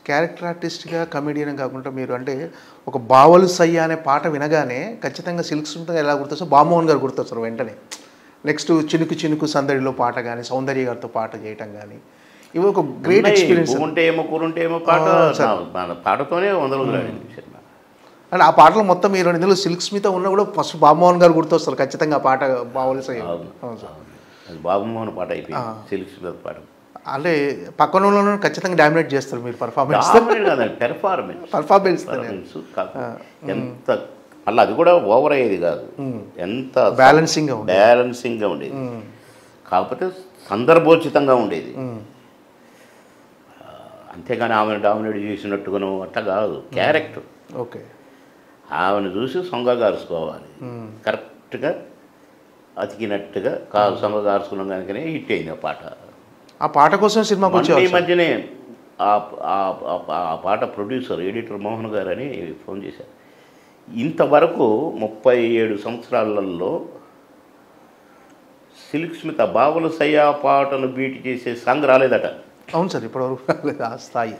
Character ఆర్టిస్ట్గా comedian కాకుండా మీరు అంటే ఒక బావలు సయ్య అనే పాట వినగానే ఖచ్చితంగా సిల్క్ స్మిత ఎలా గుర్తొస్తారు, బామోహన్ గారు గుర్తొస్తారు వెంటనే. నెక్స్ట్ చినుకు చినుకు సందడిలో పాట కానీ, సౌందర్య గారితో పాట చేయటం కానీ, ఇవి ఒక గ్రేట్ ఎక్స్పీరియన్స్. ఉంటే ఏమో కూరుంటే ఏమో పాట పాటతోనే వందలు సినిమా. అంటే ఆ పాటలు మొత్తం మీరు ఇందులో సిల్క్ స్మిత ఉన్నా కూడా ఫస్ట్ బాబుమోహన్ గారు గుర్తొస్తారు ఖచ్చితంగా ఆ పాట బావలు సయ్య. అది బాబుమోహన్ పాట అయిపోయింది, సిల్క్ స్మిత పాట. అంటే పక్కన ఖచ్చితంగా డామినేట్ చేస్తారు మీరు పర్ఫార్మెన్స్. ఎంత అలా అది కూడా ఓవర్ అయ్యేది కాదు, ఎంత బ్యాలెన్సింగ్గా ఉండేది. కాకపోతే సందర్భోచితంగా ఉండేది, అంతేగాని ఆమెను డామినేట్ చేసినట్టుగాను అట్లా కాదు. క్యారెక్టర్ ఓకే, ఆమెను చూసి సొంగగారుసుకోవాలి, కరెక్ట్గా అతికినట్టుగా సొంగగారుసుకున్నాం కనుకనే హిట్ అయింది ఆ పాట. ఆ పాట కోసం సినిమాకి వచ్చే ఈ మధ్యనే ఆ పాట ప్రొడ్యూసర్ ఎడిటర్ మోహన్ గారు అని ఫోన్ చేశారు. ఇంతవరకు 37 సంవత్సరాలలో సిల్క్ స్మిత బావల సయ్య పాటను బీట్ చేసే సాంగ్ రాలేదట. అవును సార్, ఇప్పటివరకు ఆ స్థాయి.